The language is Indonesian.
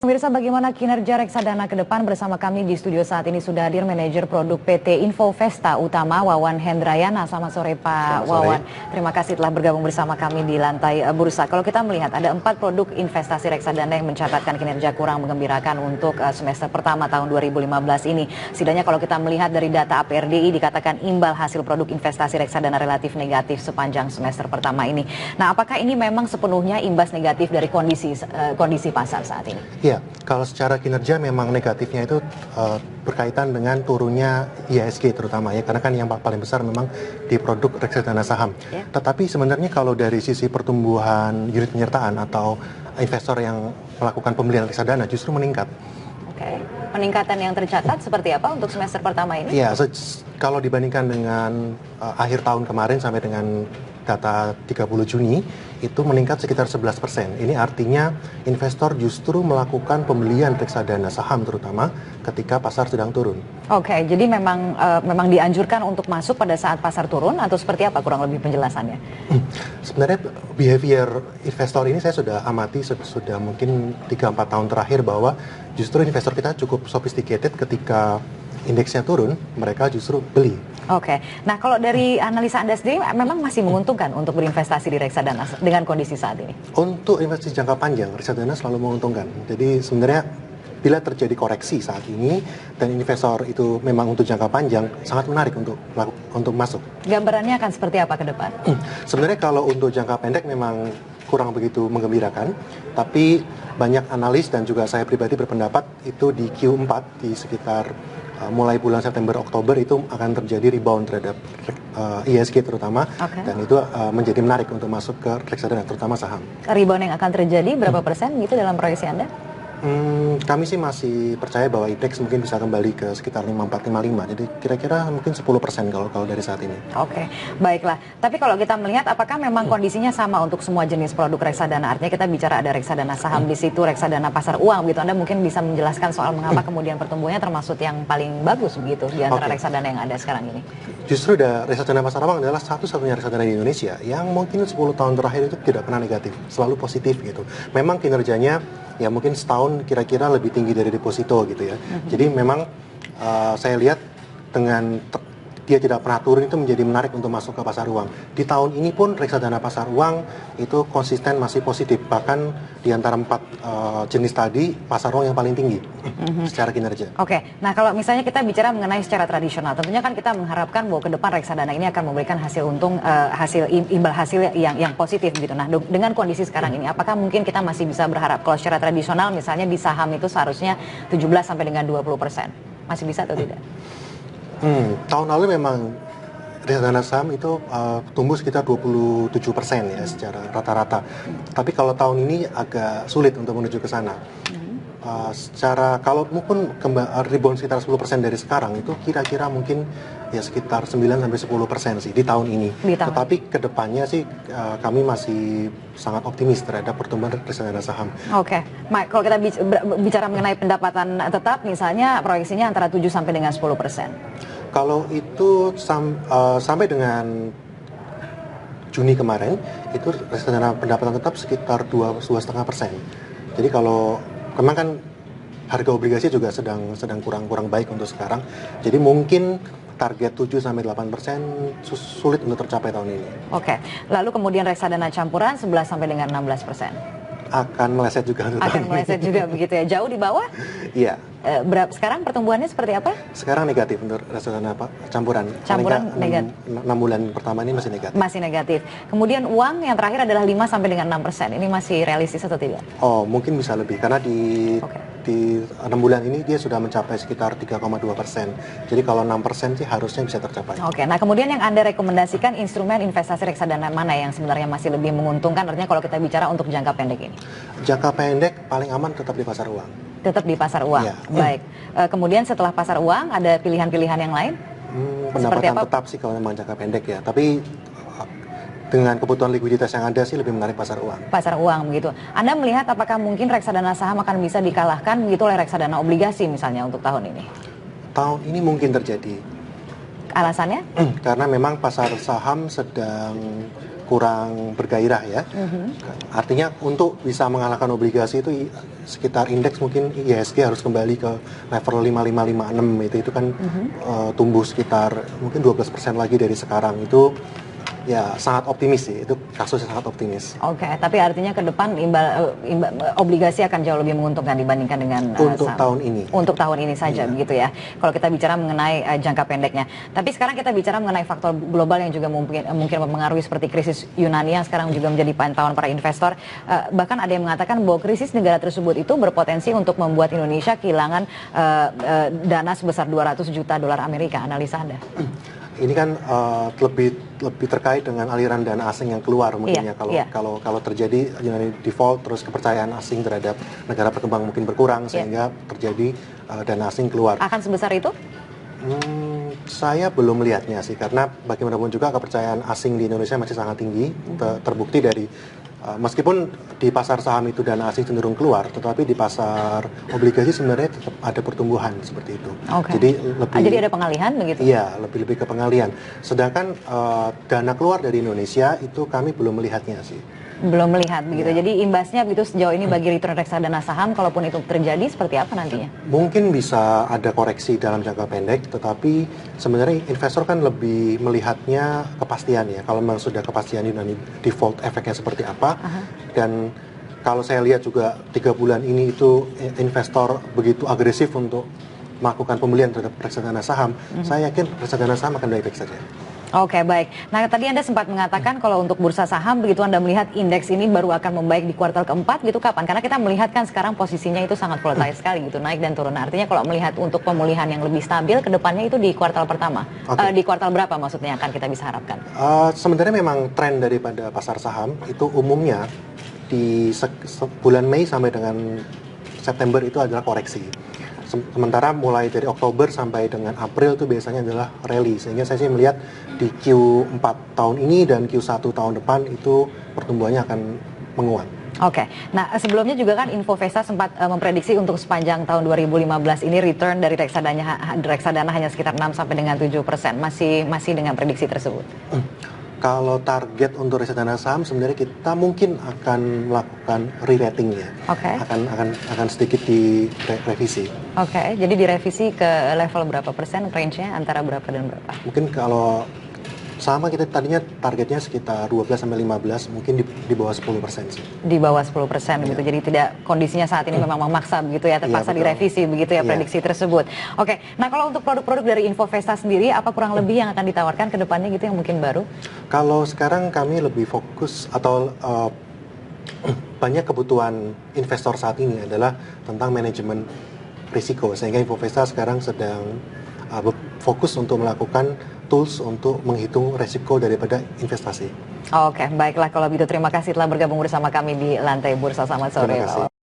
Pemirsa, bagaimana kinerja reksadana ke depan? Bersama kami di studio saat ini sudah hadir manajer produk PT Info Vesta Utama, Wawan Hendrayana. Selamat sore Pak Wawan. Terima kasih telah bergabung bersama kami di lantai bursa. Kalau kita melihat ada 4 produk investasi reksadana yang mencatatkan kinerja kurang menggembirakan untuk semester pertama tahun 2015 ini. Setidaknya kalau kita melihat dari data APRDI dikatakan imbal hasil produk investasi reksadana relatif negatif sepanjang semester pertama ini. Nah, apakah ini memang sepenuhnya imbas negatif dari kondisi pasar saat ini? Ya, kalau secara kinerja memang negatifnya itu berkaitan dengan turunnya IHSG terutama ya, karena kan yang paling besar memang di produk reksadana saham. Tetapi sebenarnya kalau dari sisi pertumbuhan unit penyertaan atau investor yang melakukan pembelian reksadana justru meningkat. Oke, peningkatan yang tercatat seperti apa untuk semester pertama ini? Ya, kalau dibandingkan dengan akhir tahun kemarin sampai dengan data 30 Juni itu meningkat sekitar 11%. Ini artinya investor justru melakukan pembelian reksadana saham terutama ketika pasar sedang turun. Oke, jadi memang dianjurkan untuk masuk pada saat pasar turun atau seperti apa kurang lebih penjelasannya? Sebenarnya behavior investor ini saya sudah amati sudah mungkin 3-4 tahun terakhir bahwa justru investor kita cukup sophisticated ketika indeksnya turun, mereka justru beli. Oke, nah kalau dari analisa Anda sendiri memang masih menguntungkan untuk berinvestasi di reksadana dengan kondisi saat ini? Untuk investasi jangka panjang, reksadana selalu menguntungkan. Jadi sebenarnya bila terjadi koreksi saat ini dan investor itu memang untuk jangka panjang, sangat menarik untuk masuk. Gambarannya akan seperti apa ke depan? Sebenarnya kalau untuk jangka pendek memang kurang begitu menggembirakan, tapi banyak analis dan juga saya pribadi berpendapat itu di Q4 di sekitar mulai bulan September-Oktober itu akan terjadi rebound terhadap IHSG terutama, dan itu menjadi menarik untuk masuk ke reksadana terutama saham. Rebound yang akan terjadi berapa persen gitu dalam proyeksi Anda? Kami sih masih percaya bahwa indeks mungkin bisa kembali ke sekitar 54-55, jadi kira-kira mungkin 10% kalau dari saat ini. Oke, baiklah. Tapi kalau kita melihat apakah memang kondisinya sama untuk semua jenis produk reksadana? Artinya kita bicara ada reksadana saham di situ, reksadana pasar uang begitu. Anda mungkin bisa menjelaskan soal mengapa kemudian pertumbuhannya termasuk yang paling bagus begitu di antara reksadana yang ada sekarang ini? Justru reksadana pasar uang adalah satu-satunya reksadana di Indonesia yang mungkin 10 tahun terakhir itu tidak pernah negatif, selalu positif gitu. Memang kinerjanya ya mungkin setahun kira-kira lebih tinggi dari deposito gitu ya. Jadi memang saya lihat dengan dia tidak pernah turun itu menjadi menarik untuk masuk ke pasar uang. Di tahun ini pun reksadana pasar uang itu konsisten masih positif. Bahkan di antara 4 jenis tadi pasar uang yang paling tinggi secara kinerja. Oke, nah kalau misalnya kita bicara mengenai secara tradisional, tentunya kan kita mengharapkan bahwa ke depan reksadana ini akan memberikan hasil untung, imbal hasil yang positif gitu. Nah dengan kondisi sekarang ini, apakah mungkin kita masih bisa berharap kalau secara tradisional misalnya di saham itu seharusnya 17 sampai dengan 20%? Masih bisa atau tidak? Tahun lalu memang reksadana saham itu tumbuh sekitar 27% ya secara rata-rata. Tapi kalau tahun ini agak sulit untuk menuju ke sana. Secara kalau mungkin rebound sekitar 10% dari sekarang itu kira-kira mungkin ya sekitar 9-10% sih di tahun ini. Tetapi kedepannya sih kami masih sangat optimis terhadap pertumbuhan reksadana saham. Oke, Mike, kalau kita bicara mengenai pendapatan tetap misalnya proyeksinya antara 7 sampai dengan 10%. Kalau itu sampai dengan Juni kemarin itu reksadana pendapatan tetap sekitar 2,5%. Jadi kalau memang kan harga obligasi juga sedang kurang baik untuk sekarang. Jadi mungkin target 7-8% sulit untuk tercapai tahun ini. Oke, lalu kemudian reksadana campuran 11 sampai dengan 16%. Akan meleset juga untuk akan meleset juga begitu ya, jauh di bawah? Iya. Sekarang pertumbuhannya seperti apa? Sekarang negatif untuk reksadana campuran. Campuran negatif. 6 bulan pertama ini masih negatif. Masih negatif. Kemudian uang yang terakhir adalah 5 sampai dengan 6%. Ini masih realistis atau tidak? Oh, mungkin bisa lebih karena di 6 bulan ini dia sudah mencapai sekitar 3,2%. Jadi kalau 6% sih harusnya bisa tercapai. Oke, nah kemudian yang Anda rekomendasikan instrumen investasi reksadana mana yang sebenarnya masih lebih menguntungkan? Artinya kalau kita bicara untuk jangka pendek ini. Jangka pendek paling aman tetap di pasar uang. Tetap di pasar uang. Ya. Baik. Kemudian setelah pasar uang ada pilihan-pilihan yang lain? Pendapatan tetap sih kalau memang jangka pendek ya. Tapi dengan kebutuhan likuiditas yang ada sih lebih menarik pasar uang. Pasar uang begitu. Anda melihat apakah mungkin reksadana saham akan bisa dikalahkan begitu oleh reksadana obligasi misalnya untuk tahun ini? Tahun ini mungkin terjadi. Alasannya? Karena memang pasar saham sedang kurang bergairah ya. Artinya untuk bisa mengalahkan obligasi itu sekitar indeks mungkin IHSG harus kembali ke level 5556 itu kan tumbuh sekitar mungkin 12% lagi dari sekarang. Itu ya sangat optimis sih, itu kasusnya sangat optimis. Oke, tapi artinya ke depan obligasi akan jauh lebih menguntungkan dibandingkan dengan untuk saham. tahun ini. Untuk tahun ini saja begitu ya. Kalau kita bicara mengenai jangka pendeknya. Tapi sekarang kita bicara mengenai faktor global yang juga mungkin mempengaruhi seperti krisis Yunani yang sekarang juga menjadi pantauan para investor. Bahkan ada yang mengatakan bahwa krisis negara tersebut itu berpotensi untuk membuat Indonesia kehilangan dana sebesar 200 juta dolar Amerika. Analisa Anda? Ini kan lebih terkait dengan aliran dana asing yang keluar mungkin kalau terjadi default terus kepercayaan asing terhadap negara berkembang mungkin berkurang sehingga terjadi dana asing keluar. Akan sebesar itu? Saya belum melihatnya sih karena bagaimanapun juga kepercayaan asing di Indonesia masih sangat tinggi, terbukti dari meskipun di pasar saham itu dana asing cenderung keluar, tetapi di pasar obligasi sebenarnya tetap ada pertumbuhan seperti itu. Jadi ada pengalihan begitu? Iya, lebih ke pengalihan. Sedangkan dana keluar dari Indonesia itu kami belum melihatnya sih. Belum melihat begitu. Jadi imbasnya begitu sejauh ini bagi return reksadana saham, kalaupun itu terjadi seperti apa nantinya? Mungkin bisa ada koreksi dalam jangka pendek, tetapi sebenarnya investor kan lebih melihatnya kepastian ya. Kalau memang sudah kepastian Yunani default efeknya seperti apa, dan kalau saya lihat juga 3 bulan ini itu investor begitu agresif untuk melakukan pembelian terhadap reksadana saham, saya yakin reksadana saham akan baik-baik saja. Oke, baik. Nah, tadi Anda sempat mengatakan kalau untuk bursa saham, begitu Anda melihat indeks ini baru akan membaik di kuartal keempat, gitu kapan? Karena kita melihat kan sekarang posisinya itu sangat volatile sekali gitu, naik dan turun. Nah, artinya kalau melihat untuk pemulihan yang lebih stabil, ke depannya itu di kuartal pertama. Di kuartal berapa maksudnya akan kita bisa harapkan? Sebenarnya memang tren daripada pasar saham itu umumnya di bulan Mei sampai dengan September itu adalah koreksi. Sementara mulai dari Oktober sampai dengan April itu biasanya adalah rally, sehingga saya sih melihat di Q4 tahun ini dan Q1 tahun depan itu pertumbuhannya akan menguat. Oke, nah sebelumnya juga kan Infovesta sempat memprediksi untuk sepanjang tahun 2015 ini return dari reksadana hanya sekitar 6 sampai dengan 7%. Masih dengan prediksi tersebut? Kalau target untuk reksadana saham sebenarnya kita mungkin akan melakukan re-rating ya. Akan sedikit direvisi. Jadi direvisi ke level berapa persen, range-nya antara berapa dan berapa? Mungkin kalau sama kita tadinya targetnya sekitar 12-15, mungkin di bawah 10% sih. Di bawah 10% begitu, jadi tidak kondisinya saat ini memang memaksa begitu ya, terpaksa direvisi begitu ya prediksi tersebut. Oke, nah kalau untuk produk-produk dari Infovesta sendiri, apa kurang lebih yang akan ditawarkan ke depannya gitu yang mungkin baru? Kalau sekarang kami lebih fokus atau banyak kebutuhan investor saat ini adalah tentang manajemen risiko, sehingga Infovesta sekarang sedang fokus untuk melakukan tools untuk menghitung resiko daripada investasi. Oke, baiklah kalau begitu terima kasih telah bergabung bersama kami di Lantai Bursa. Selamat sore.